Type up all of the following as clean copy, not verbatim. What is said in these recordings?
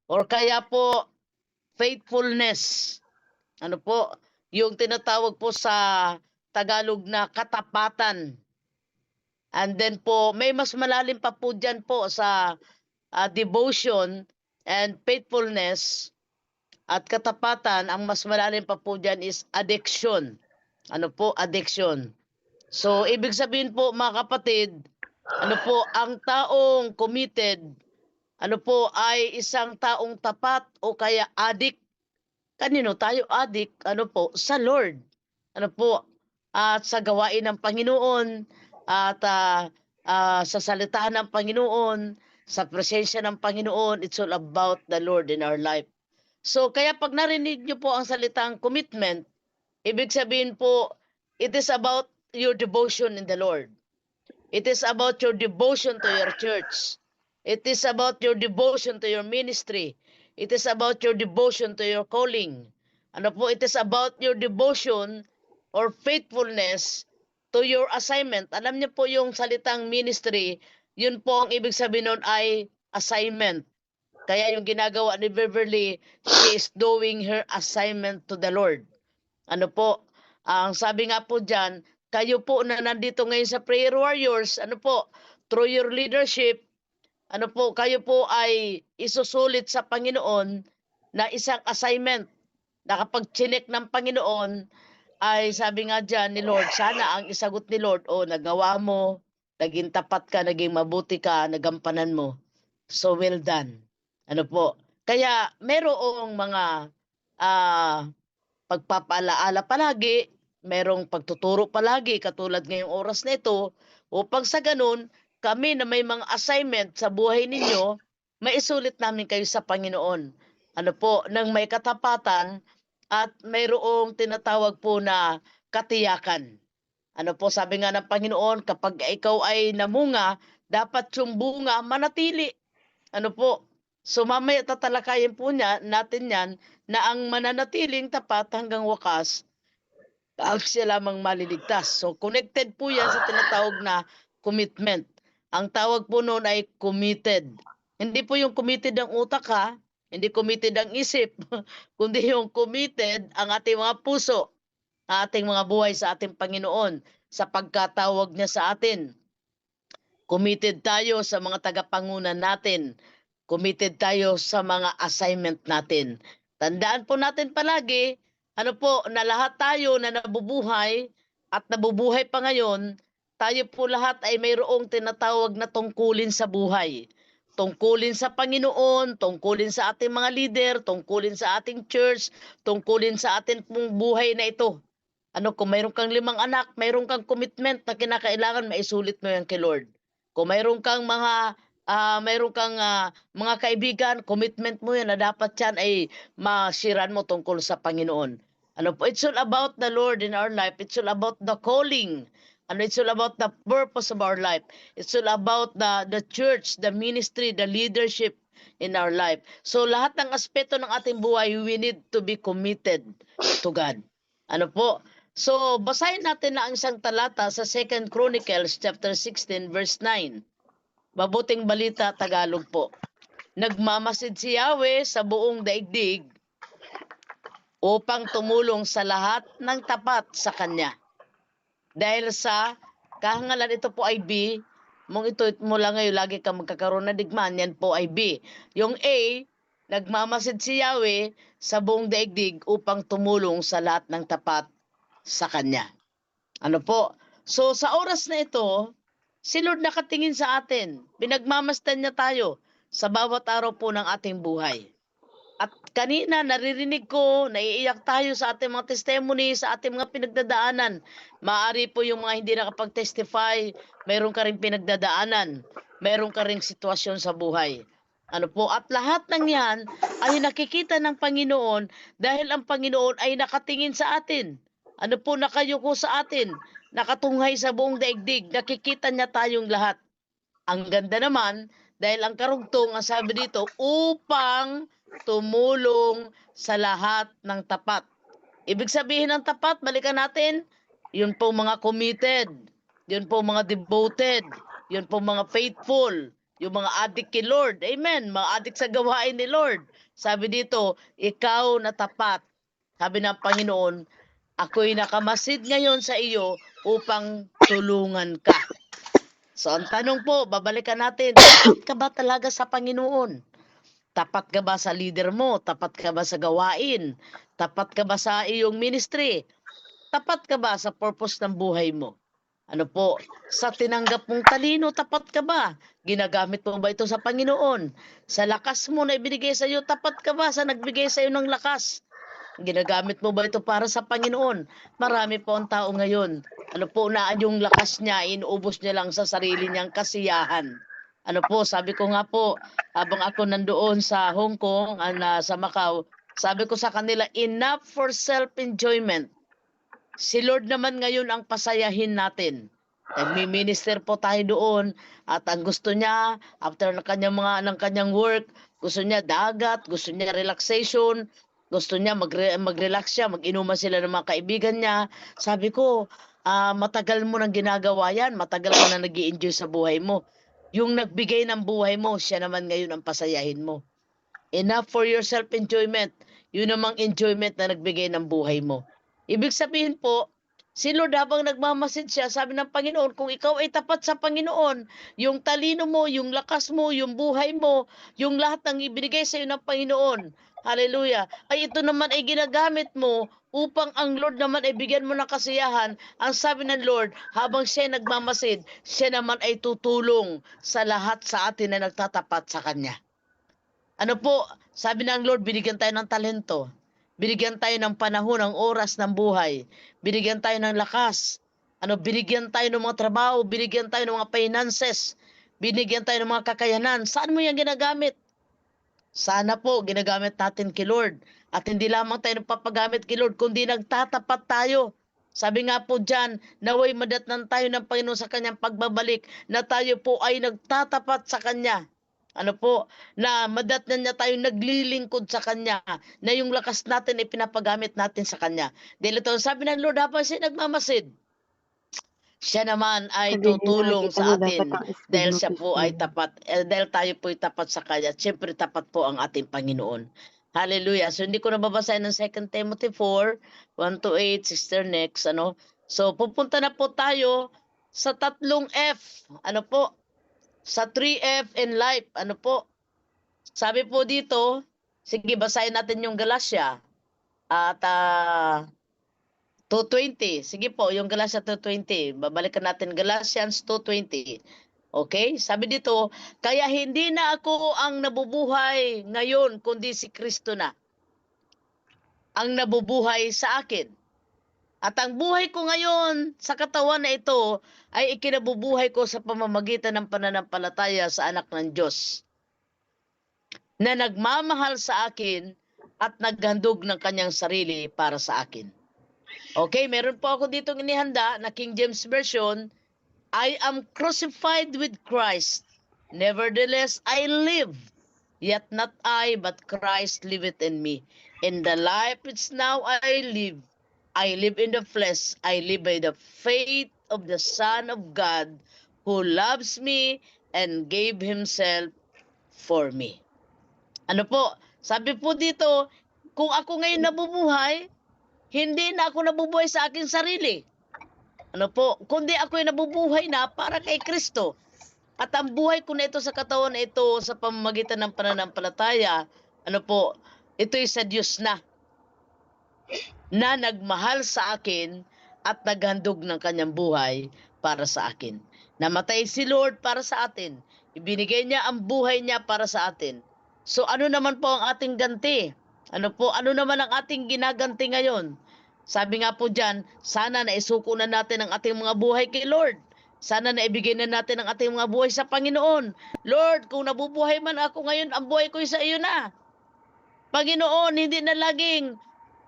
or kaya po faithfulness. Ano po, yung tinatawag po sa Tagalog na katapatan. And then po, may mas malalim pa po dyan po sa devotion and faithfulness at katapatan. Ang mas malalim pa po dyan is addiction. Ano po, addiction. So, ibig sabihin po mga kapatid, ano po, ang taong committed, ano po, ay isang taong tapat o kaya addict. Kanino tayo addict? Ano po, sa Lord. Ano po, at sa gawain ng Panginoon, at sa salita ng Panginoon, sa presensya ng Panginoon. It's all about the Lord in our life. So, kaya pag narinig niyo po ang salitang commitment, ibig sabihin po, it is about your devotion in the Lord. It is about your devotion to your church. It is about your devotion to your ministry. It is about your devotion to your calling. Ano po, it is about your devotion or faithfulness to your assignment. Alam niyo po yung salitang ministry, yun po ang ibig sabihin nun ay assignment. Kaya yung ginagawa ni Beverly, she is doing her assignment to the Lord. Ano po, ang sabi nga po dyan, kayo po na nandito ngayon sa Prayer Warriors, ano po, through your leadership, ano po, kayo po ay isusulit sa Panginoon na isang assignment na kapag chinek ng Panginoon, ay sabi nga dyan ni Lord, sana ang isagot ni Lord, nagawa mo, naging tapat ka, naging mabuti ka, nagampanan mo. So well done. Ano po, kaya merong mga pagpapaalaala palagi, merong pagtuturo palagi katulad ngayong oras na ito upang sa ganun kami na may mga assignment sa buhay ninyo, maisulit namin kayo sa Panginoon. Ano po, nang may katapatan at mayroong tinatawag po na katiyakan. Ano po, sabi nga ng Panginoon, kapag ikaw ay namunga, dapat yung bunga manatili. Ano po, so mamaya tatalakayin po natin yan na ang mananatiling tapat hanggang wakas, siya lamang maliligtas. So connected po yan sa tinatawag na commitment. Ang tawag po noon ay committed. Hindi po yung committed ang utak ha, hindi committed ang isip, kundi yung committed ang ating mga puso, ating mga buhay sa ating Panginoon, sa pagkatawag niya sa atin. Committed tayo sa mga tagapangunan natin. Committed tayo sa mga assignment natin. Tandaan po natin palagi, ano po, na lahat tayo na nabubuhay at nabubuhay pa ngayon, tayo po lahat ay mayroong tinatawag na tungkulin sa buhay. Tungkulin sa Panginoon, tungkulin sa ating mga leader, tungkulin sa ating church, tungkulin sa ating pong buhay na ito. Ano, kung mayroon kang 5 anak, mayroon kang commitment na kinakailangan maisulit mo yan kay Lord. Kung mayroon kang mga mga kaibigan, commitment mo yan na dapat yan ay masiran mo tungkol sa Panginoon. Ano po, it's all about the Lord in our life. It's all about the calling. Ano, it's all about the purpose of our life. It's all about the church, the ministry, the leadership in our life. So lahat ng aspeto ng ating buhay, we need to be committed to God. Ano po? So basahin natin na ang isang talata sa 2 Chronicles chapter 16 verse 9. Mabuting balita Tagalog po. Nagmamasid si Yahweh sa buong daigdig upang tumulong sa lahat ng tapat sa Kanya. Dahil sa kahangalan, ito po ay B. Ito mula ngayon, lagi kang magkakaroon na digmaan, yan po ay B. Yung A, nagmamasid si Yahweh sa buong daigdig upang tumulong sa lahat ng tapat sa Kanya. Ano po? So sa oras na ito, si Lord nakatingin sa atin. Pinagmamasdan niya tayo sa bawat araw po ng ating buhay. At kanina naririnig ko, naiiyak tayo sa ating mga testimony, sa ating mga pinagdadaanan. Maaari po yung mga hindi nakapag-testify, mayroon ka rin pinagdadaanan, mayroon ka rin sitwasyon sa buhay. Ano po, at lahat ng yan ay nakikita ng Panginoon dahil ang Panginoon ay nakatingin sa atin. Ano po, nakayuko sa atin, nakatunghay sa buong daigdig, nakikita niya tayong lahat. Ang ganda naman, dahil ang karugtong, ang sabi dito, upang tumulong sa lahat ng tapat. Ibig sabihin ng tapat, balikan natin, yun po mga committed, yun po mga devoted, yun po mga faithful, yung mga adik kay Lord. Amen. Mga adik sa gawain ni Lord. Sabi dito, ikaw na tapat. Sabi ng Panginoon, ako'y nakamasid ngayon sa iyo upang tulungan ka. So ang tanong po, babalikan natin, tapat ka ba talaga sa Panginoon? Tapat ka ba sa leader mo? Tapat ka ba sa gawain? Tapat ka ba sa iyong ministry? Tapat ka ba sa purpose ng buhay mo? Ano po, sa tinanggap mong talino, tapat ka ba? Ginagamit mo ba ito sa Panginoon? Sa lakas mo na ibinigay sa iyo, tapat ka ba sa nagbigay sa iyo ng lakas? Ginagamit mo ba ito para sa Panginoon? Marami po ang tao ngayon. Ano po, na yung lakas niya, inuubos niya lang sa sarili niyang kasiyahan. Ano po, sabi ko nga po, habang ako nandoon sa Hong Kong, sa Macau, sabi ko sa kanila, enough for self-enjoyment. Si Lord naman ngayon ang pasayahin natin. Nagmi-minister po tayo doon at ang gusto niya after ng kanyang work, gusto niya dagat, gusto niya relaxation, gusto niya mag-relax siya, mag-inuman sila ng mga kaibigan niya. Sabi ko, matagal mo nang ginagawa yan, matagal ka na nag-i-enjoy sa buhay mo. Yung nagbigay ng buhay mo, siya naman ngayon ang pasayahin mo. Enough for your self-enjoyment. Yun namang enjoyment na nagbigay ng buhay mo. Ibig sabihin po, si Lord habang nagmamasid siya, sabi ng Panginoon, kung ikaw ay tapat sa Panginoon, yung talino mo, yung lakas mo, yung buhay mo, yung lahat ng ibinigay sa iyo ng Panginoon, hallelujah, ay ito naman ay ginagamit mo upang ang Lord naman ay bigyan mo ng kasiyahan. Ang sabi ng Lord, habang siya nagmamasid, siya naman ay tutulong sa lahat sa atin na nagtatapat sa Kanya. Ano po, sabi ng Lord, binigyan tayo ng talento. Binigyan tayo ng panahon, ng oras ng buhay. Binigyan tayo ng lakas. Binigyan tayo ng mga trabaho, binigyan tayo ng mga finances. Binigyan tayo ng mga kakayanan. Saan mo yan ginagamit? Sana po ginagamit natin kay Lord. At hindi lamang tayo nagpapagamit kay Lord, kundi nagtatapat tayo. Sabi nga po dyan, naway madatnan tayo ng Panginoon sa kanyang pagbabalik, na tayo po ay nagtatapat sa kanya. Na madatnan niya tayo naglilingkod sa Kanya, na yung lakas natin ay pinapagamit natin sa Kanya. Dahil ito, sabi ng Lord, habang siya nagmamasid, siya naman ay Sabihin niyo tutulong nakikita mo sa dapat atin ang speed dahil mo siya po 15. ay tapat, dahil tayo po ay tapat sa Kanya. Siyempre tapat po ang ating Panginoon. Hallelujah. So hindi ko na babasahin ng 2 Timothy 4, 1-8, Sister Next. So pupunta na po tayo sa tatlong F. Sa 3F in life. Sabi po dito, sige, basahin natin yung Galatia at 2:20. Sige po, yung Galatia 2:20. Babalikan natin Galatians 2:20. Okay? Sabi dito, kaya hindi na ako ang nabubuhay ngayon, kundi si Kristo na ang nabubuhay sa akin. At ang buhay ko ngayon sa katawan na ito ay ikinabubuhay ko sa pamamagitan ng pananampalataya sa anak ng Diyos, na nagmamahal sa akin at naghandog ng kanyang sarili para sa akin. Okay, meron po ako dito inihanda na King James Version. I am crucified with Christ. Nevertheless, I live. Yet not I, but Christ liveth in me. In the life which now I live in the flesh. I live by the faith of the Son of God, who loves me and gave Himself for me. Sabi po dito, kung ako ngayon nabubuhay, hindi na ako nabubuhay sa aking sarili. Kundi ako'y nabubuhay na para kay Kristo. At ang buhay ko na ito sa katawan na ito sa pamamagitan ng pananampalataya, ito'y sa Diyos na nagmahal sa akin at naghandog ng kanyang buhay para sa akin. Namatay si Lord para sa atin. Ibinigay niya ang buhay niya para sa atin. So ano naman po ang ating ganti? Ano naman ang ating ginaganti ngayon? Sabi nga po dyan, sana na isuko na natin ang ating mga buhay kay Lord. Sana na ibigay na natin ang ating mga buhay sa Panginoon. Lord, kung nabubuhay man ako ngayon, ang buhay ko sa iyo na. Panginoon, hindi na laging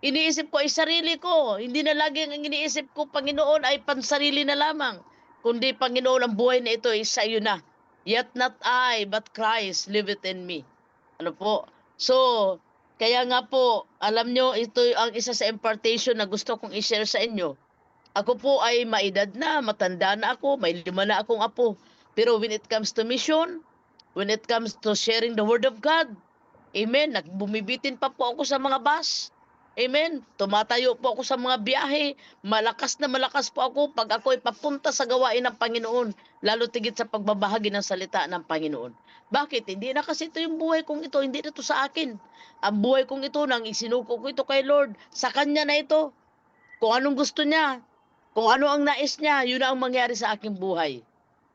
iniisip ko ay sarili ko. Hindi na laging ang iniisip ko, Panginoon, ay pansarili na lamang. Kundi, Panginoon, ang buhay na ito ay sa iyo na. Yet not I, but Christ liveth in me. So, kaya nga po, alam nyo, ito ang isa sa impartation na gusto kong i-share sa inyo. Ako po ay maedad na, matanda na ako, may 5 na akong apo. Pero when it comes to mission, when it comes to sharing the Word of God. Amen. Bumibitin pa po ako sa mga bus. Amen. Tumatayo po ako sa mga biyahe. Malakas na malakas po ako pag ako ay papunta sa gawain ng Panginoon. Lalo tigit sa pagbabahagi ng salita ng Panginoon. Bakit? Hindi na kasi ito yung buhay kong ito. Hindi na ito sa akin. Ang buhay kong ito, nang isinuko ko ito kay Lord, sa Kanya na ito. Kung anong gusto niya, kung ano ang nais niya, yun ang mangyari sa aking buhay.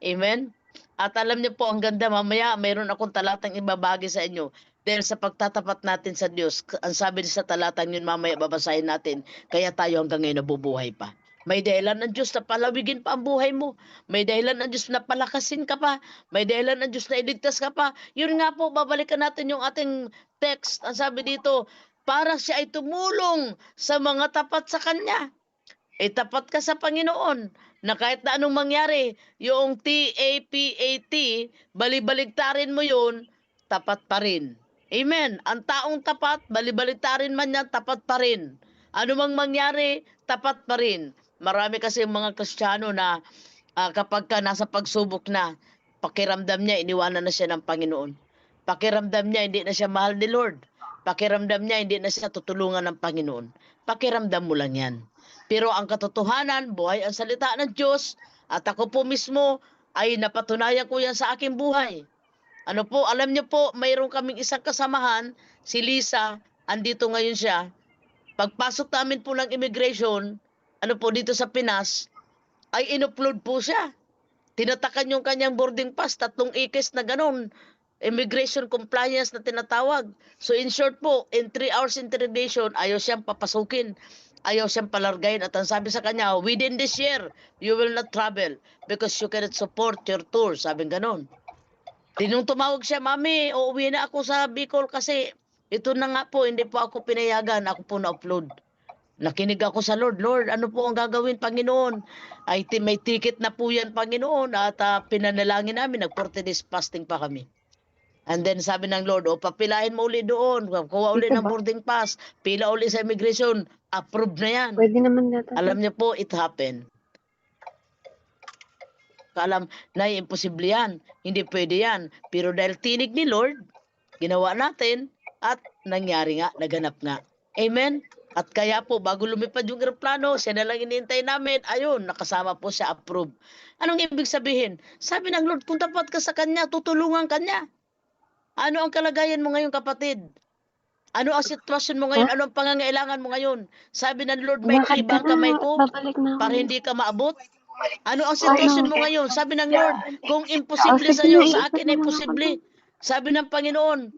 Amen? At alam niyo po, ang ganda, mamaya mayroon akong talatang ibabagi sa inyo. Dahil sa pagtatapat natin sa Diyos, ang sabi sa talatang yun, mamaya babasahin natin, kaya tayo hanggang ngayon nabubuhay pa. May dahilan ng Diyos na palawigin pa ang buhay mo. May dahilan ng Diyos na palakasin ka pa. May dahilan ng Diyos na iligtas ka pa. Yun nga po, babalikan natin yung ating text. Ang sabi dito, para siya ay tumulong sa mga tapat sa Kanya. Tapat ka sa Panginoon na kahit na anong mangyari, yung TAPAT, balibaligtarin mo yun, tapat pa rin. Amen. Ang taong tapat, balibaligtarin man yan, tapat pa rin. Ano mang mangyari, tapat pa rin. Marami kasi mga Kristiyano na kapag ka nasa pagsubok na, pakiramdam niya, iniwanan na siya ng Panginoon. Pakiramdam niya, hindi na siya mahal ni Lord. Pakiramdam niya, hindi na siya tutulungan ng Panginoon. Pakiramdam mo lang yan. Pero ang katotohanan, buhay ang salita ng Diyos, at ako po mismo ay napatunayan ko yan sa aking buhay. Ano po, alam niyo po, mayroon kaming isang kasamahan, si Lisa, andito ngayon siya. Pagpasok namin po ng immigration, ano po, dito sa Pinas, ay in-upload po siya. Tinatakan yung kanyang boarding pass, 3 ikis na ganun. Immigration compliance na tinatawag. So in short po, in 3 hours interrogation, ayaw siyang papasukin. Ayaw siyang palargayin. At ang sabi sa kanya, within this year, you will not travel because you cannot support your tour. Sabi ganun. Nung tumawag siya, Mami, uuwi na ako sa Bicol kasi ito na nga po, hindi po ako pinayagan. Ako po na-upload. Nakinig ako sa Lord. Lord, ano po ang gagawin, Panginoon? May ticket na po yan, Panginoon. At pinanalangin namin, nag-40 days fasting pa kami. And then sabi ng Lord, papilahin mo uli doon. Kuha uli ng boarding pass. Pila uli sa immigration. Approved na yan. Pwede naman natin. Alam niyo po, it happened. Kaalam na imposible yan. Hindi pwede yan. Pero dahil tinig ni Lord, ginawa natin at nangyari nga, naganap nga. Amen? At kaya po, bago lumipad yung aeroplano, siya na lang inintay namin. Ayun, nakasama po siya, approve. Anong ibig sabihin? Sabi ng Lord, kung tapat ka sa Kanya, tutulungan Kanya. Ano ang kalagayan mo ngayon, kapatid? Ano ang sitwasyon mo ngayon? Ano ang pangangailangan mo ngayon? Sabi ng Lord, may ibang kamay ko para hindi ka maabot. Ano ang sitwasyon mo ngayon? Sabi ng Lord, kung imposible sa iyo, sa akin ay posible. Sabi ng Panginoon,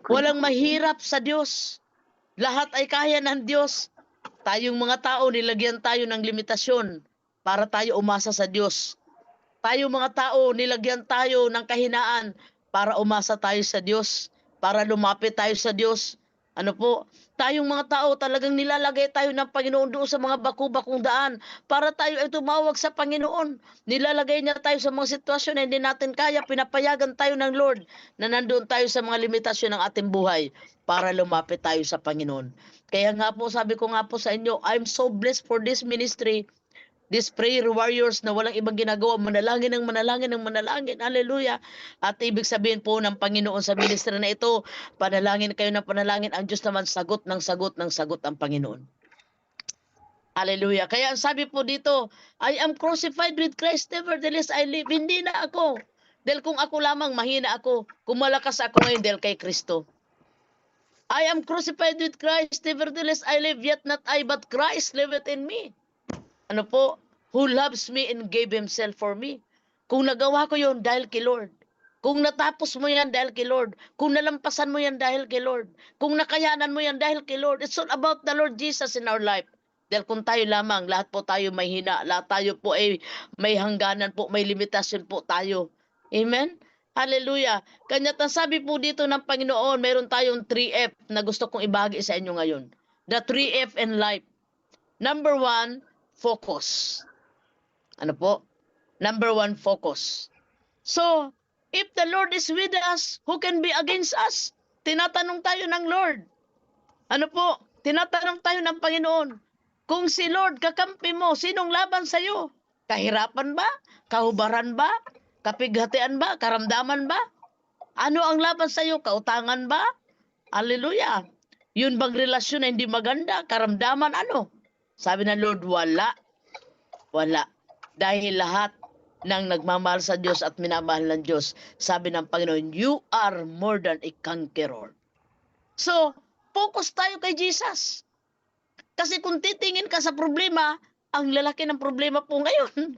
walang mahirap sa Diyos. Lahat ay kaya ng Diyos. Tayong mga tao, nilagyan tayo ng limitasyon para tayo umasa sa Diyos. Tayong mga tao, nilagyan tayo ng kahinaan para umasa tayo sa Diyos, para lumapit tayo sa Diyos. Ano po? Tayong mga tao, talagang nilalagay tayo ng Panginoon doon sa mga baku-bakong daan para tayo ay tumawag sa Panginoon. Nilalagay niya tayo sa mga sitwasyon na hindi natin kaya. Pinapayagan tayo ng Lord na nandoon tayo sa mga limitasyon ng ating buhay para lumapit tayo sa Panginoon. Kaya nga po, sabi ko nga po sa inyo, I'm so blessed for this ministry. These prayer warriors na walang ibang ginagawa, manalangin ng manalangin ng manalangin. Hallelujah. At ibig sabihin po ng Panginoon sa ministry na ito, panalangin kayo ng panalangin. Ang Diyos naman sagot ng sagot ng sagot ang Panginoon. Hallelujah. Kaya ang sabi po dito, I am crucified with Christ, nevertheless I live. Hindi na ako. Dahil kung ako lamang, mahina ako. Kung malakas ako ngayon dahil kay Kristo. I am crucified with Christ, nevertheless I live, yet not I, but Christ liveth in me. Ano po? Who loves me and gave Himself for me. Kung nagawa ko yun, dahil kay Lord. Kung natapos mo yan, dahil kay Lord. Kung nalampasan mo yan, dahil kay Lord. Kung nakayanan mo yan, dahil kay Lord. It's all about the Lord Jesus in our life. Dahil kung tayo lamang, lahat po tayo may hina. Lahat tayo po ay may hangganan po, may limitasyon po tayo. Amen? Hallelujah. Kanya't ang sabi po dito ng Panginoon, mayroon tayong 3F na gusto kong ibahagi sa inyo ngayon. The 3F in life. Number 1, focus. Ano po? Number 1, focus. So, if the Lord is with us, who can be against us? Tinatanong tayo ng Lord. Ano po? Tinatanong tayo ng Panginoon. Kung si Lord kakampi mo, sinong laban sa iyo? Kahirapan ba? Kahubaran ba? Kapighatian ba? Karamdaman ba? Ano ang laban sa iyo? Kautangan ba? Hallelujah. Yun bang relasyon na hindi maganda? Karamdaman ano? Sabi ng Lord, wala. Wala. Dahil lahat ng nagmamahal sa Diyos at minamahal ng Diyos, sabi ng Panginoon, you are more than a conqueror. So, focus tayo kay Jesus. Kasi kung titingin ka sa problema, ang lalaki ng problema po ngayon.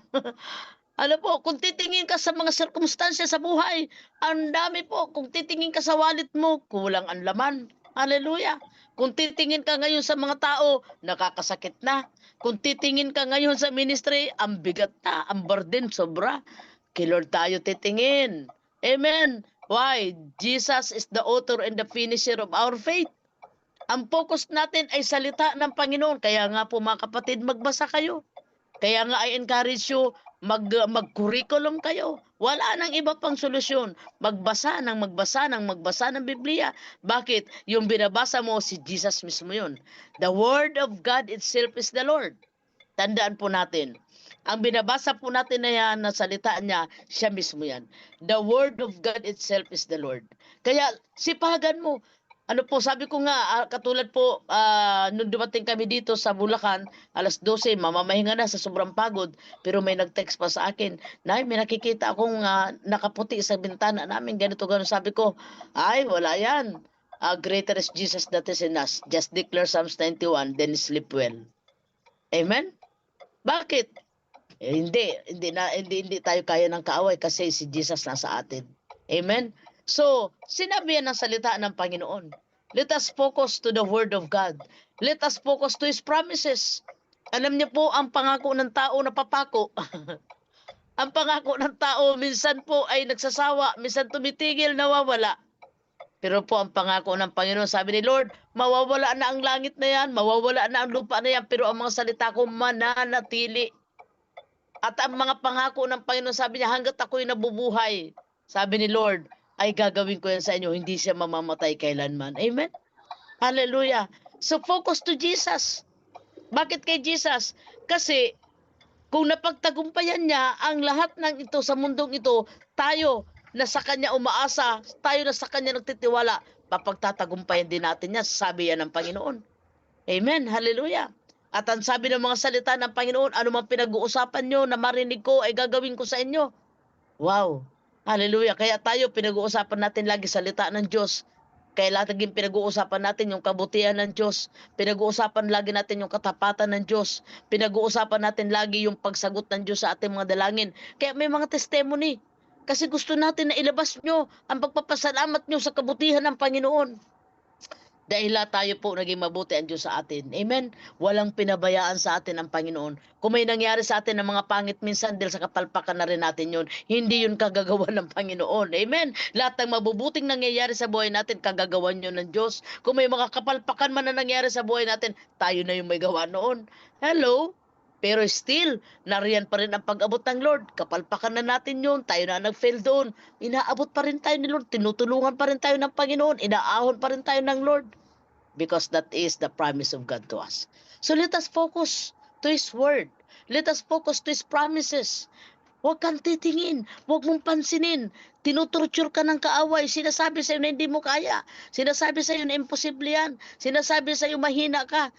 Ano po, kung titingin ka sa mga sirkumstansya sa buhay, ang dami po. Kung titingin ka sa wallet mo, kulang ang laman. Hallelujah. Kung titingin ka ngayon sa mga tao, nakakasakit na. Kung titingin ka ngayon sa ministry, ang bigat na, ang burden, sobra. Kay Lord tayo titingin. Amen. Why? Jesus is the author and the finisher of our faith. Ang focus natin ay salita ng Panginoon. Kaya nga po mga kapatid, magbasa kayo. Kaya nga I encourage you, mag-curriculum kayo. Wala nang iba pang solusyon. Magbasa ng Biblia. Bakit? Yung binabasa mo, si Jesus mismo yun. The Word of God itself is the Lord. Tandaan po natin. Ang binabasa po natin na yan, na salita niya, siya mismo yan. The Word of God itself is the Lord. Kaya sipagan mo. Ano po, sabi ko nga, katulad po, nung dumating kami dito sa Bulacan, alas 12, mamamahinga na sa sobrang pagod, pero may nag-text pa sa akin, Nay, may nakikita akong nakaputi sa bintana namin, ganito, gano'n. Sabi ko, ay, wala yan. Greater is Jesus that is in us. Just declare Psalms 91, then sleep well. Amen? Bakit? Hindi tayo kaya ng kaaway kasi si Jesus nasa atin. Amen? So, sinabi yan ng salita ng Panginoon. Let us focus to the Word of God. Let us focus to His promises. Alam niyo po, ang pangako ng tao na papako. Ang pangako ng tao, minsan po ay nagsasawa, minsan tumitigil, nawawala. Pero po ang pangako ng Panginoon, sabi ni Lord, mawawala na ang langit na yan, mawawala na ang lupa na yan, pero ang mga salita ko mananatili. At ang mga pangako ng Panginoon, sabi niya, hanggat ako'y nabubuhay, sabi ni Lord, ay gagawin ko yan sa inyo, hindi siya mamamatay kailanman. Amen? Hallelujah. So focus to Jesus. Bakit kay Jesus? Kasi kung napagtagumpayan niya ang lahat ng ito sa mundong ito, tayo na sa Kanya umaasa, tayo na sa Kanya nagtitiwala, papagtatagumpayan din natin yan, sabi yan ng Panginoon. Amen. Hallelujah. At ang sabi ng mga salita ng Panginoon, ano man pinag-uusapan nyo na marinig ko ay gagawin ko sa inyo. Wow. Hallelujah. Kaya tayo pinag-uusapan natin lagi salita ng Diyos. Kaya laging pinag-uusapan natin yung kabutihan ng Diyos. Pinag-uusapan lagi natin yung katapatan ng Diyos. Pinag-uusapan natin lagi yung pagsagot ng Diyos sa ating mga dalangin. Kaya may mga testimony. Kasi gusto natin na ilabas nyo ang pagpapasalamat nyo sa kabutihan ng Panginoon. Dahil tayo po naging mabuti ang Diyos sa atin. Amen? Walang pinabayaan sa atin ang Panginoon. Kung may nangyari sa atin ng mga pangit minsan, dahil sa kapalpakan na rin natin yun, hindi yun kagagawa ng Panginoon. Amen? Lahat ng mabubuting nangyayari sa buhay natin, kagagawan yun ng Diyos. Kung may mga kapalpakan man na nangyari sa buhay natin, tayo na yung may gawa noon. Hello? Pero still, nariyan pa rin ang pag-abot ng Lord. Kapalpakan na natin yun. Tayo na nag-fail doon. Inaabot pa rin tayo ni Lord. Tinutulungan pa rin tayo ng Panginoon. Inaahon pa rin tayo ng Lord. Because that is the promise of God to us. So let us focus to His Word. Let us focus to His promises. Huwag kang titingin. Huwag mong pansinin. Tinutorture ka ng kaaway. Sinasabi sa'yo na hindi mo kaya. Sinasabi sa'yo na imposible yan. Sinasabi sa'yo mahina ka.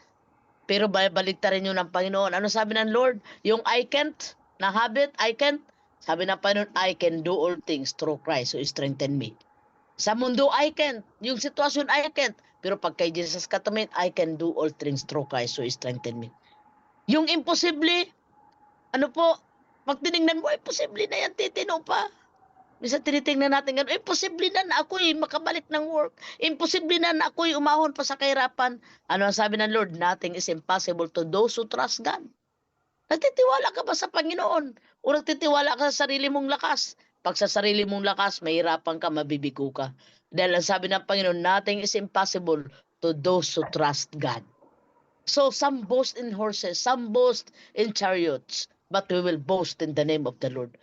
Pero baligtarin nyo ng Panginoon. Ano sabi ng Lord? Yung I can't na habit, I can't. Sabi ng Panginoon, I can do all things through Christ who strengthen me. Sa mundo, I can't. Yung sitwasyon, I can't. Pero pag kay Jesus ka tumingin, I can do all things through Christ who strengthen me. Yung imposible, ano po, pag tinignan mo, imposible na yan, titino pa. Minsan tinitingnan natin gano'n, imposible na ako'y makabalik ng work. Imposible na ako'y umahon pa sa kahirapan. Ano ang sabi ng Lord? Nothing is impossible to those who trust God. Nagtitiwala ka ba sa Panginoon? O nagtitiwala ka sa sarili mong lakas? Pag sa sarili mong lakas, mahirapan ka, mabibigo ka. Dahil ang sabi ng Panginoon, nothing is impossible to those who trust God. So some boast in horses, some boast in chariots, but we will boast in the name of the Lord.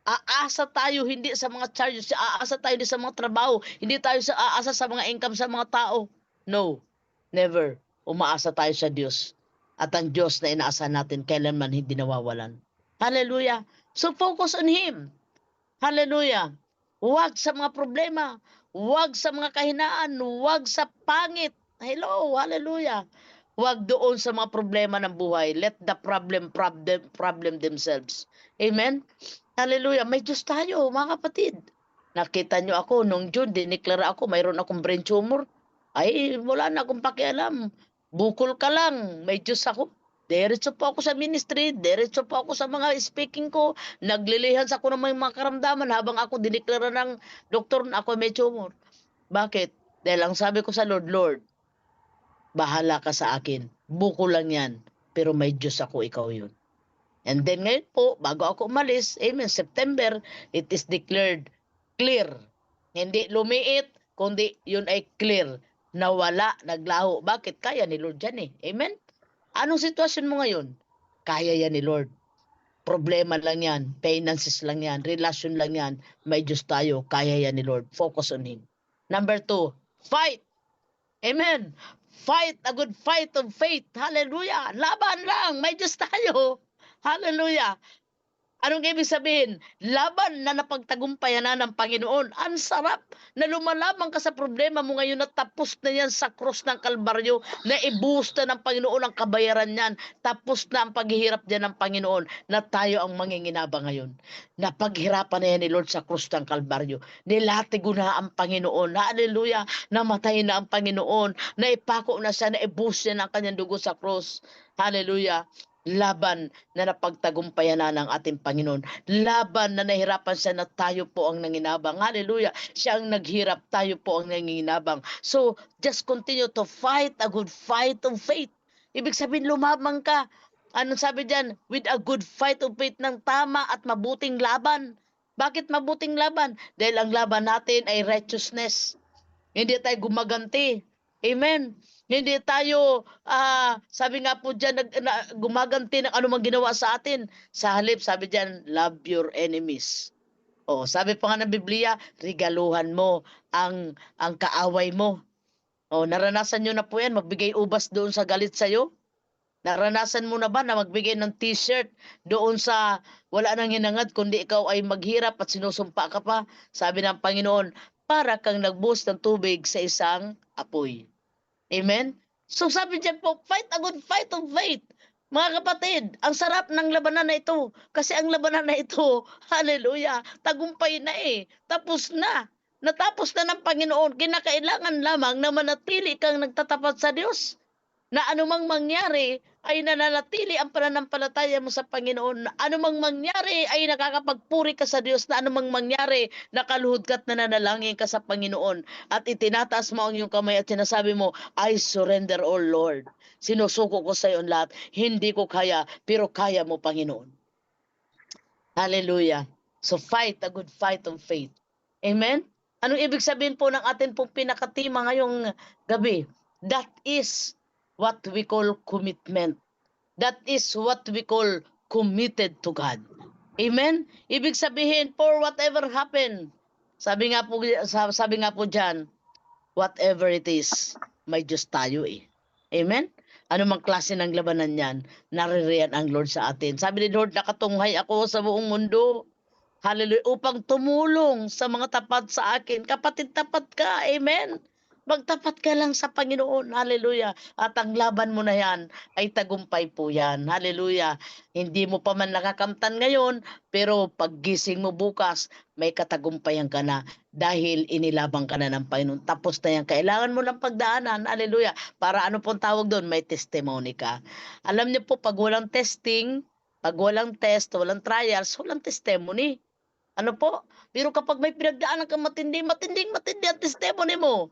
Aasa tayo hindi sa mga charges, aasa tayo hindi sa mga trabaho, hindi tayo aasa sa mga income sa mga tao. No, never. Umaasa tayo sa Diyos. At ang Diyos na inaasa natin, kailanman hindi nawawalan. Hallelujah. So focus on Him. Hallelujah. Huwag sa mga problema, huwag sa mga kahinaan, huwag sa pangit. Hello, hallelujah. Huwag doon sa mga problema ng buhay. Let the problem themselves. Amen? Hallelujah. May Diyos tayo, mga kapatid. Nakita nyo ako, nung June, diniklara ako, mayroon akong brain tumor. Ay, wala na akong pakialam. Bukol ka lang, may Diyos ako. Diretso po ako sa ministry, diretso po ako sa mga speaking ko, naglilihans ako ng mga karamdaman habang ako diniklara ng doktor na ako may tumor. Bakit? Dahil ang sabi ko sa Lord, Lord, bahala ka sa akin. Buko lang yan. Pero may Diyos ako, ikaw yun. And then ngayon po, bago ako umalis, amen, September, it is declared clear. Hindi lumiit, kundi yun ay clear. Nawala, naglaho. Bakit? Kaya ni Lord yan eh. Amen? Anong sitwasyon mo ngayon? Kaya yan ni Lord. Problema lang yan, finances lang yan, relasyon lang yan, may Diyos tayo, kaya yan ni Lord. Focus on Him. Number 2, fight. Amen. Fight a good fight of faith. Hallelujah. Laban lang, may Diyos tayo. Hallelujah. Anong ibig sabihin? Laban na napagtagumpayan na ng Panginoon. Ang sarap na lumalaban ka sa problema mo ngayon na tapos na yan sa krus ng Kalbaryo, na ibuhos na ng Panginoon ang kabayaran niyan. Tapos na ang paghihirap diyan ng Panginoon na tayo ang manginginabang ngayon. Napaghirapan na yan ni Lord sa krus ng Kalbaryo. Nilatigo na ang Panginoon. Hallelujah. Namatay na ang Panginoon. Naipako na siya, naibuhos niya ng kanyang dugo sa krus. Hallelujah. Laban na napagtagumpayan na ng ating Panginoon. Laban na nahirapan siya na tayo po ang nanginabang. Hallelujah. Siya ang naghirap, tayo po ang nanginabang. So, just continue to fight a good fight of faith. Ibig sabihin, lumabang ka. Anong sabi diyan? With a good fight of faith, ng tama at mabuting laban. Bakit mabuting laban? Dahil ang laban natin ay righteousness. Hindi tayo gumaganti. Amen. Hindi tayo, sabi nga po dyan, gumaganti ng anumang ginawa sa atin. Sa halip, sabi dyan, love your enemies. O, sabi pa nga ng Biblia, regaluhan mo ang kaaway mo. O, naranasan nyo na po yan, magbigay ubas doon sa galit sa'yo? Naranasan mo na ba na magbigay ng t-shirt doon sa wala nang hinangad, kundi ikaw ay maghirap at sinusumpa ka pa? Sabi ng Panginoon, para kang nagbuhos ng tubig sa isang apoy. Amen? So sabi diyan po, fight a good fight of faith. Mga kapatid, ang sarap ng labanan na ito. Kasi ang labanan na ito, hallelujah, tagumpay na eh. Tapos na. Natapos na ng Panginoon. Kinakailangan lamang na manatili kang nagtatapat sa Diyos. Na anumang mangyari ay nananatili ang pananampalataya mo sa Panginoon. Na anumang mangyari ay nakakapagpuri ka sa Diyos. Na anumang mangyari, nakaluhod ka at nananalangin ka sa Panginoon. At itinataas mo ang iyong kamay at sinasabi mo, I surrender all, Lord. Sinusuko ko sa iyo ang lahat. Hindi ko kaya, pero kaya mo, Panginoon. Hallelujah. So fight a good fight of faith. Amen? Anong ibig sabihin po ng atin pong pinakatima ngayong gabi? That is what we call commitment. That is what we call committed to God. Amen? Ibig sabihin, for whatever happen, sabi nga po diyan, whatever it is, may Diyos tayo eh. Amen? Ano mang klase ng labanan yan, naririyan ang Lord sa atin. Sabi ni Lord, nakatunghay ako sa buong mundo. Hallelujah. Upang tumulong sa mga tapat sa akin. Kapatid, tapat ka. Amen. Magtapat ka lang sa Panginoon. Hallelujah. At ang laban mo na yan ay tagumpay po yan. Hallelujah. Hindi mo pa man nakakamtan ngayon, pero paggising mo bukas, may katagumpayan ka na dahil inilabang ka na ng Panginoon. Tapos na yan. Kailangan mo ng pagdaanan. Hallelujah. Para ano pong tawag doon? May testimony ka. Alam niyo po, pag walang testing, pag walang test, walang trials, walang testimony. Ano po? Pero kapag may pinagdaanan ka matindi ang testimony mo.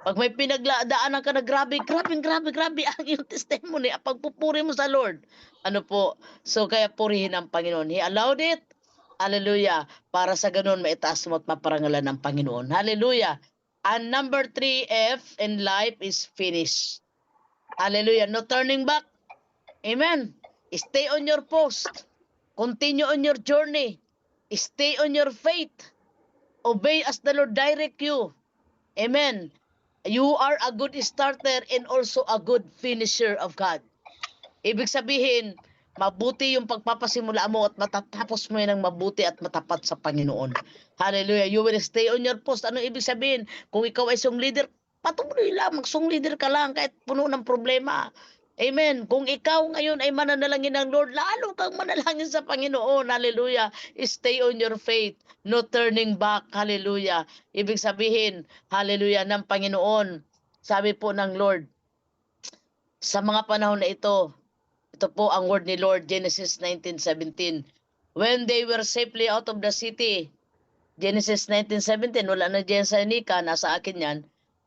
Pag may pinagdaanan ka na grabe ang iyong testimony, ang pagpupuri mo sa Lord. Ano po? So kaya purihin ang Panginoon. He allowed it. Hallelujah. Para sa ganun, maitaas mo at maparangalan ng Panginoon. Hallelujah. And number 3, F in life is finish. Hallelujah. No turning back. Amen. Stay on your post. Continue on your journey. Stay on your faith. Obey as the Lord direct you. Amen. You are a good starter and also a good finisher of God. Ibig sabihin, Mabuti yung pagpapasimula mo at matatapos mo yan ng mabuti at matapat sa Panginoon. Hallelujah. You will stay on your post. Ano ibig sabihin? Kung ikaw ay song leader, patuloy lang. Mag-song leader ka lang kahit puno ng problema. Amen. Kung ikaw ngayon ay mananalangin ng Lord, lalo kang manalangin sa Panginoon. Hallelujah. Stay on your faith. No turning back. Hallelujah. Ibig sabihin, hallelujah, ng Panginoon. Sabi po ng Lord, sa mga panahon na ito po ang word ni Lord, Genesis 19:17. When they were safely out of the city, Genesis 19:17, wala na dyan sa Nika, nasa akin yan.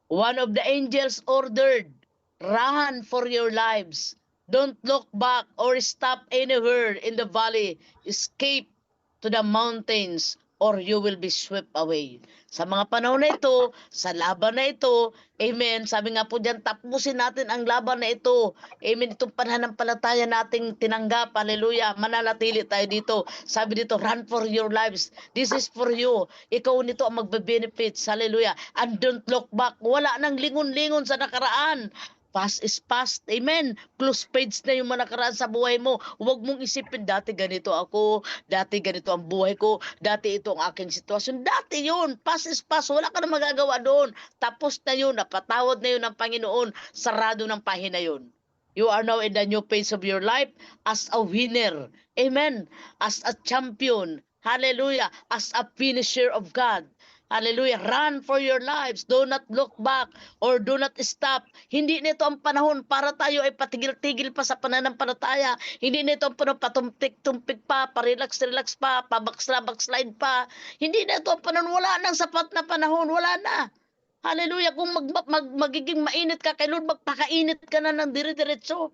One of the angels ordered, run for your lives. Don't look back or stop anywhere in the valley. Escape to the mountains or you will be swept away. Sa mga panahon na ito, sa laban na ito, amen, sabi nga po dyan, tapusin natin ang laban na ito. Amen, itong pananampalataya nating tinanggap, hallelujah, mananatili tayo dito. Sabi dito, run for your lives. This is for you. Ikaw nito ang magbe-benefits, hallelujah. And don't look back. Wala nang lingon-lingon sa nakaraan. Past is past. Amen. Close page na yung mga nakaraan sa buhay mo. Huwag mong isipin, dati ganito ako, dati ganito ang buhay ko, dati ito ang aking sitwasyon. Dati yun. Past is past. Wala ka na magagawa doon. Tapos na yun. Napatawad na yun ng Panginoon. Sarado ng pahina yun. You are now in the new phase of your life as a winner. Amen. As a champion. Hallelujah. As a finisher of God. Hallelujah. Run for your lives. Do not look back or do not stop. Hindi nito ang panahon para tayo ay patigil-tigil pa sa pananampalataya. Hindi nito ang panahon patumpik-tumpik pa, parelax-relax pa, pabaksla-backslide pa. Hindi nito ang panahon. Wala nang sapat na panahon. Wala na. Hallelujah. Kung magiging mainit ka kay Lord, magpakainit ka na ng dire-diretso.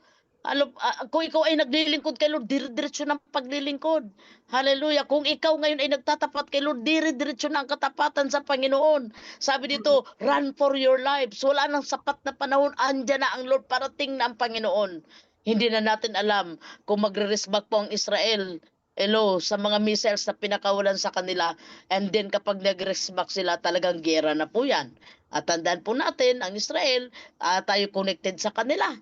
Kung ikaw ay naglilingkod kay Lord, dire-diretso ng paglilingkod. Hallelujah. Kung ikaw ngayon ay nagtatapat kay Lord, dire-diretso na ang katapatan sa Panginoon. Sabi dito, run for your lives. Wala nang sapat na panahon, andyan na ang Lord, parating na ang Panginoon. Hindi na natin alam kung magre-resback po ang Israel sa mga missiles na pinakawalan sa kanila. And then kapag nag-resback sila, talagang gera na po yan. At tandaan po natin, ang Israel, tayo connected sa kanila.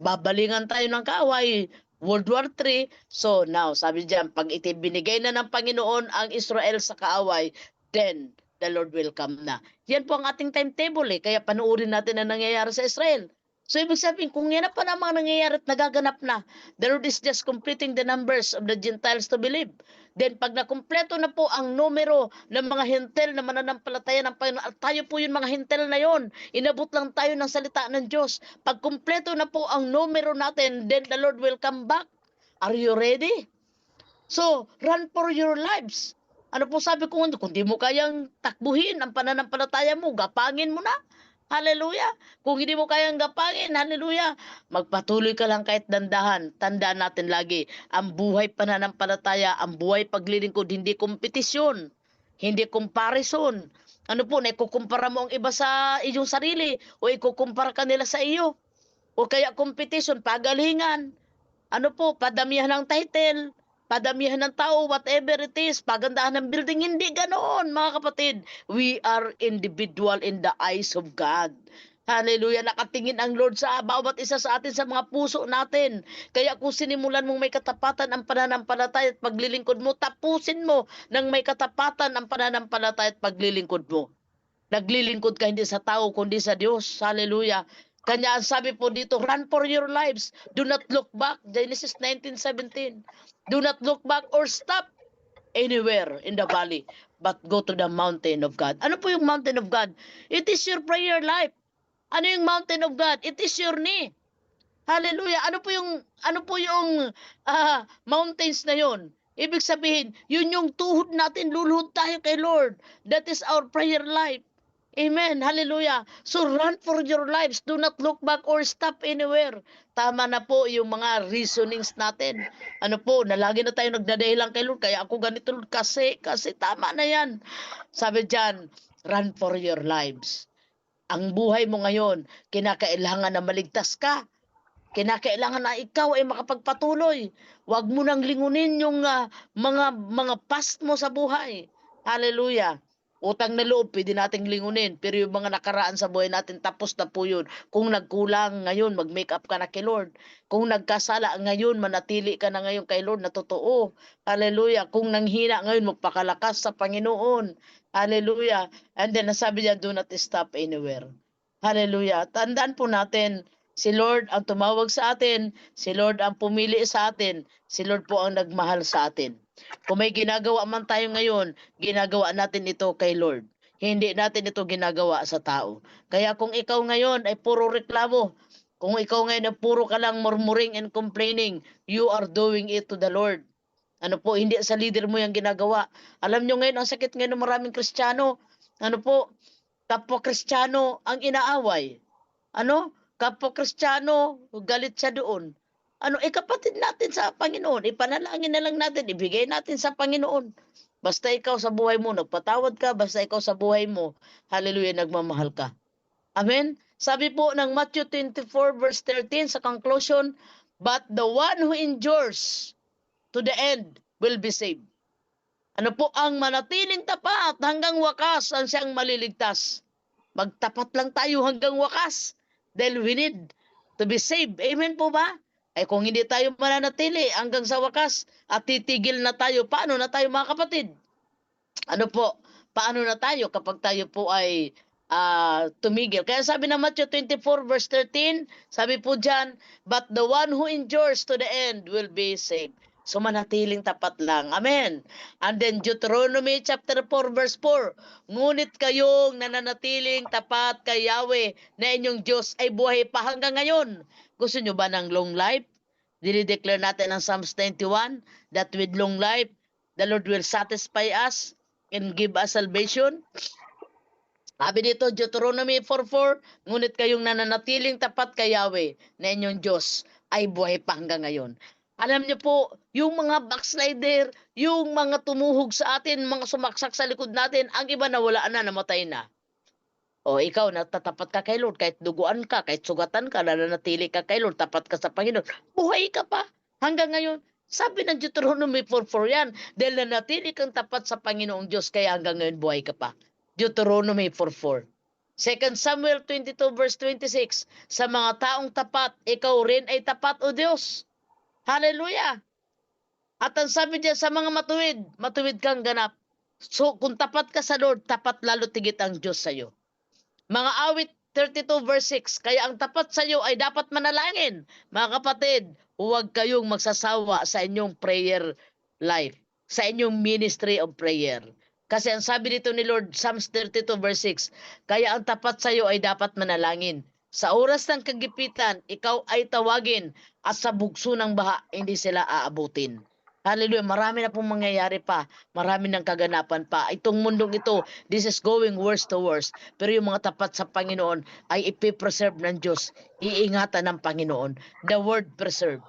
Babalingan tayo ng kaaway, World War III. So now, sabi diyan, pag binigay na ng Panginoon ang Israel sa kaaway, then the Lord will come na. Yan po ang ating timetable kaya panuorin natin ang nangyayari sa Israel. So ibig sabihin, kung yan na pa namang nangyayari at nagaganap na, the Lord is just completing the numbers of the Gentiles to believe. Then pag nakumpleto na po ang numero ng mga hintel na mananampalataya ng Panginoon, at tayo po yung mga hintel na yon, inabot lang tayo ng salita ng Diyos. Pag kumpleto na po ang numero natin, then the Lord will come back. Are you ready? So, run for your lives. Ano po sabi ko, kung di mo kayang takbuhin ang pananampalataya mo, gapangin mo na. Hallelujah. Kung hindi mo kayang gapangin, hallelujah, magpatuloy ka lang kahit dandahan. Tandaan natin lagi, ang buhay pananampalataya, ang buhay paglilingkod, hindi kompetisyon, hindi comparison. Ano po, naikukumpara mo ang iba sa iyong sarili o ikukumpara ka nila sa iyo. O kaya competition, pagalingan. Ano po, padamihan ng title, padamihan ng tao, whatever it is, pagandahan ng building, hindi ganoon, mga kapatid. We are individual in the eyes of God. Hallelujah, nakatingin ang Lord sa bawat isa sa atin, sa mga puso natin. Kaya kung sinimulan mong may katapatan ang pananampalataya at paglilingkod mo, tapusin mo ng may katapatan ang pananampalataya at paglilingkod mo. Naglilingkod ka hindi sa tao, kundi sa Diyos. Hallelujah. Kanya ang sabi po dito, run for your lives. Do not look back. Genesis 19:17. Do not look back or stop anywhere in the valley, but go to the mountain of God. Ano po yung mountain of God? It is your prayer life. Ano yung mountain of God? It is your knee. Hallelujah. Ano po yung mountains na yon? Ibig sabihin, yun yung tuhod natin, luluhod tayo kay Lord. That is our prayer life. Amen. Hallelujah. So run for your lives. Do not look back or stop anywhere. Tama na po yung mga reasonings natin. Ano po, na lagi na tayo nagdadahilan kay Lord. Kaya ako ganito, Lord, kasi tama na yan. Sabi dyan, run for your lives. Ang buhay mo ngayon, kinakailangan na maligtas ka. Kinakailangan na ikaw ay makapagpatuloy. Huwag mo nang lingunin yung mga past mo sa buhay. Hallelujah. Utang na loob, pwede nating lingunin. Pero yung mga nakaraan sa buhay natin, tapos na po yun. Kung nagkulang ngayon, mag-make up ka na kay Lord. Kung nagkasala ngayon, manatili ka na ngayon kay Lord na totoo. Hallelujah. Kung nanghina ngayon, magpakalakas sa Panginoon. Hallelujah. And then, nasabi niya, do not stop anywhere. Hallelujah. Tandaan po natin, si Lord ang tumawag sa atin, si Lord ang pumili sa atin, si Lord po ang nagmahal sa atin. Kung may ginagawa man tayo ngayon, ginagawa natin ito kay Lord. Hindi natin ito ginagawa sa tao. Kaya kung ikaw ngayon ay puro reklamo, kung ikaw ngayon ay puro ka lang murmuring and complaining, you are doing it to the Lord. Ano po, hindi sa leader mo yung ginagawa. Alam nyo ngayon, ang sakit ngayon ng maraming Kristiyano. Ano po, kapwa Kristiyano ang inaaway. Ano? Kapwa Kristiyano, galit siya doon. Ano, kapatid natin sa Panginoon, ipanalangin na lang natin, ibigay natin sa Panginoon. Basta ikaw sa buhay mo, nagpatawad ka, basta ikaw sa buhay mo, hallelujah, nagmamahal ka. Amen? Sabi po ng Matthew 24 verse 13 sa conclusion, but the one who endures to the end will be saved. Ano po ang manatiling tapat hanggang wakas ang siyang maliligtas. Magtapat lang tayo hanggang wakas dahil we need to be saved. Amen po ba? Ay kung hindi tayo mananatili hanggang sa wakas at titigil na tayo, paano na tayo mga kapatid? Ano po? Paano na tayo kapag tayo po ay tumigil? Kaya sabi ng Matthew 24 verse 13, sabi po dyan, but the one who endures to the end will be saved. So manatiling tapat lang. Amen. And then Deuteronomy chapter 4 verse 4, ngunit kayong nananatiling tapat kay Yahweh na inyong Diyos ay buhay pa hanggang ngayon. Gusto nyo ba ng long life? Dinideclare natin ang Psalms 91 that with long life, the Lord will satisfy us and give us salvation. Sabi dito, Deuteronomy 4:4, ngunit kayong nananatiling tapat kay Yahweh na inyong Diyos ay buhay pa hanggang ngayon. Alam niyo po, yung mga backslider, yung mga tumuhog sa atin, mga sumaksak sa likod natin, ang iba nawala na, namatay na. O ikaw, natatapat ka kay Lord, kahit duguan ka, kahit sugatan ka, nananatili ka kay Lord, tapat ka sa Panginoon, buhay ka pa hanggang ngayon. Sabi ng Deuteronomy 4:4 yan, dahil nanatili kang tapat sa Panginoong Diyos, kaya hanggang ngayon buhay ka pa. Deuteronomy 4:4. 2 Samuel 22 verse 26, sa mga taong tapat, ikaw rin ay tapat o Diyos. Hallelujah! At ang sabi diyan, sa mga matuwid, matuwid kang ganap. So kung tapat ka sa Lord, tapat lalo tigit ang Diyos sa iyo. Mga awit 32 verse 6, kaya ang tapat sa iyo ay dapat manalangin. Mga kapatid, huwag kayong magsasawa sa inyong prayer life, sa inyong ministry of prayer. Kasi ang sabi dito ni Lord, Psalms 32 verse 6, kaya ang tapat sa iyo ay dapat manalangin. Sa oras ng kagipitan, ikaw ay tawagin at sa bugso ng baha, hindi sila aabutin. Hallelujah. Marami na pong mangyayari pa. Marami ng kaganapan pa. Itong mundong ito, this is going worse to worse. Pero yung mga tapat sa Panginoon ay ipipreserve ng Diyos. Iingatan ng Panginoon. The word preserve.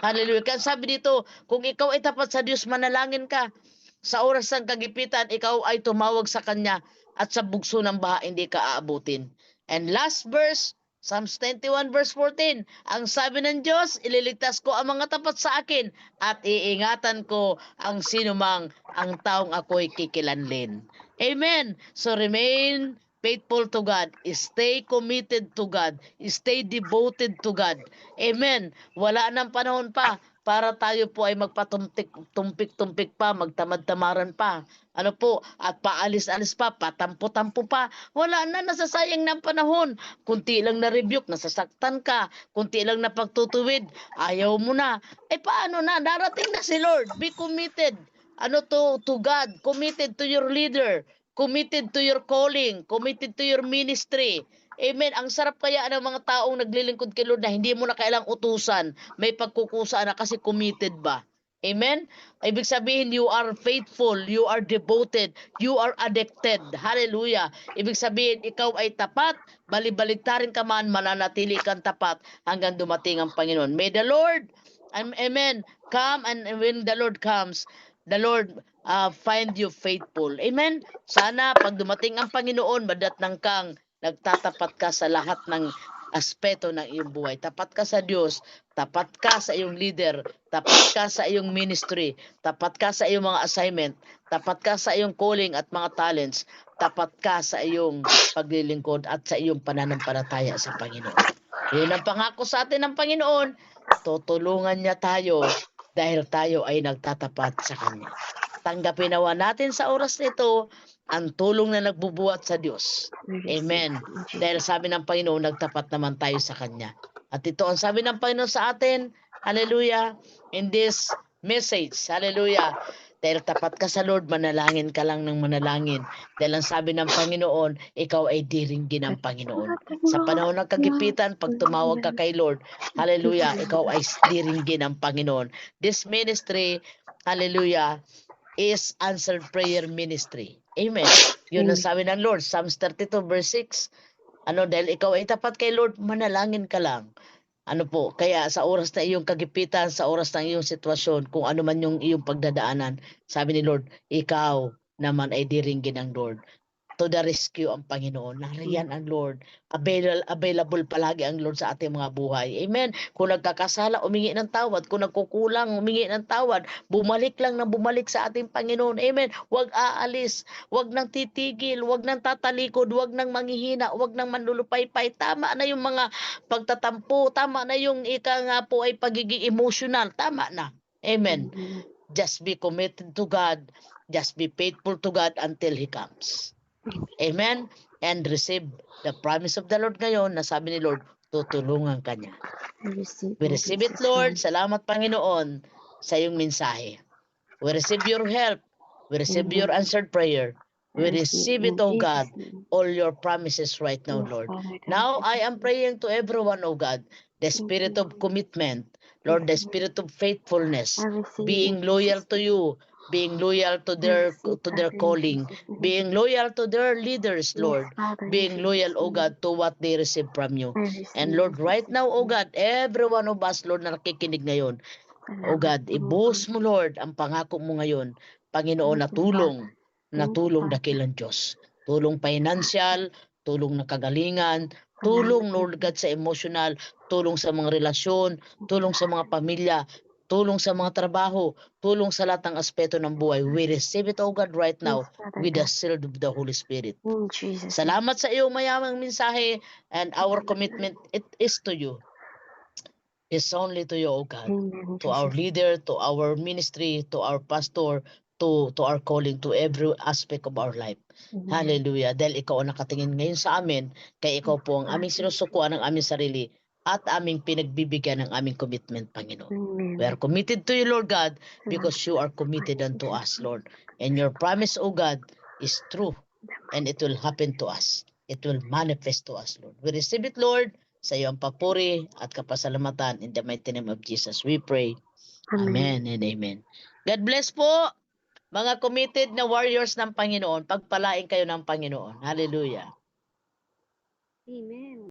Hallelujah. Kaya sabi dito, kung ikaw ay tapat sa Diyos, manalangin ka. Sa oras ng kagipitan, ikaw ay tumawag sa Kanya at sa bugso ng baha, hindi ka aabutin. And last verse, Psalms 21 verse 14, ang sabi ng Diyos, ililigtas ko ang mga tapat sa akin at iingatan ko ang sinumang ang taong ako'y kikilanlin. Amen. So remain faithful to God. Stay committed to God. Stay devoted to God. Amen. Wala nang panahon pa para tayo po ay magpatumpik-tumpik pa, magtamad-tamaran pa. Ano po, at paalis-alis pa, patampo-tampo pa. Wala na, nasasayang ng panahon. Kunti lang na rebuke, nasasaktan ka. Kunti lang na pagtutuwid, ayaw mo na. Paano na? Darating na si Lord. Be committed. Ano to God. Committed to your leader. Committed to your calling. Committed to your ministry. Amen. Ang sarap kaya ng mga taong naglilingkod kay Lord na hindi mo na kailang utusan. May pagkukusa na kasi committed ba? Amen? Ibig sabihin, you are faithful, you are devoted, you are addicted. Hallelujah. Ibig sabihin, ikaw ay tapat, balibaligtarin ka man, mananatili kang tapat hanggang dumating ang Panginoon. May the Lord, amen, come, and when the Lord comes, the Lord find you faithful. Amen? Sana pag dumating ang Panginoon, madatnang kang nagtatapat ka sa lahat ng aspeto ng iyong buhay. Tapat ka sa Diyos, tapat ka sa iyong leader, tapat ka sa iyong ministry, tapat ka sa iyong mga assignment, tapat ka sa iyong calling at mga talents, tapat ka sa iyong paglilingkod at sa iyong pananampalataya sa Panginoon. Yun ang pangako sa atin ng Panginoon. Tutulungan niya tayo dahil tayo ay nagtatapat sa Kanya. Tanggapin nawa natin sa oras nito ang tulong na nagbubuhat sa Diyos. Amen. Dahil sabi ng Panginoon, nagtapat naman tayo sa Kanya. At ito ang sabi ng Panginoon sa atin, hallelujah, in this message, hallelujah. Dahil tapat ka sa Lord, manalangin ka lang ng manalangin. Dahil ang sabi ng Panginoon, ikaw ay diringgin ng Panginoon. Sa panahon ng kagipitan, pag tumawag ka kay Lord, hallelujah, ikaw ay diringgin ng Panginoon. This ministry, hallelujah, is answered prayer ministry. Amen. Yun ang sabi ng Lord, Psalms 32 verse 6. Dahil ikaw ay tapat kay Lord, manalangin ka lang. Kaya sa oras na iyong kagipitan, sa oras ng iyong sitwasyon, kung ano man yung iyong pagdadaanan, sabi ni Lord, ikaw naman ay diringgin ng Lord. To the rescue ang Panginoon. Nariyan ang Lord. Available palagi ang Lord sa ating mga buhay. Amen. Kung nagkakasala, umingi ng tawad. Kung nagkukulang, umingi ng tawad. Bumalik lang na bumalik sa ating Panginoon. Amen. Huwag aalis. Huwag nang titigil. Huwag nang tatalikod. Huwag nang manghihina. Huwag nang manlulupaypay. Tama na yung mga pagtatampo. Tama na yung ika nga po ay pagiging emotional. Tama na. Amen. Just be committed to God. Just be faithful to God until He comes. Amen. And receive the promise of the Lord ngayon na sabi ni Lord, tutulungan ka niya. We receive it, Lord. Salamat, Panginoon, sa iyong mensahe. We receive your help. We receive your answered prayer. We receive it, O God, all your promises right now, Lord. Now I am praying to everyone, O God, the spirit of commitment, Lord, the spirit of faithfulness, being loyal to you, being loyal to their calling, being loyal to their leaders, Lord, being loyal, O God, to what they receive from you. And Lord, right now, O God, every one of us, Lord, na nakikinig ngayon, O God, ibuhos mo, Lord, ang pangako mo ngayon, Panginoon, na tulong dakilang Diyos. Tulong financial, tulong na kagalingan, tulong, Lord God, sa emotional, tulong sa mga relasyon, tulong sa mga pamilya, tulong sa mga trabaho, tulong sa lahat ng aspeto ng buhay. We receive it, O God, right now with the seal of the Holy Spirit. Salamat sa iyong mayamang mensahe, and our commitment, it is to you. It's only to you, O God, to our leader, to our ministry, to our pastor, to our calling, to every aspect of our life. Hallelujah. Dahil ikaw ang nakatingin ngayon sa amin, kaya ikaw po ang aming sinusukuan ng aming sarili at aming pinagbibigyan ng aming commitment, Panginoon. We are committed to you, Lord God, because you are committed unto us, Lord. And your promise, O God, is true, and it will happen to us. It will manifest to us, Lord. We receive it, Lord, sa iyo ang papuri at kapasalamatan. In the mighty name of Jesus, we pray. Amen and amen. God bless po, mga committed na warriors ng Panginoon. Pagpalain kayo ng Panginoon. Hallelujah. Amen.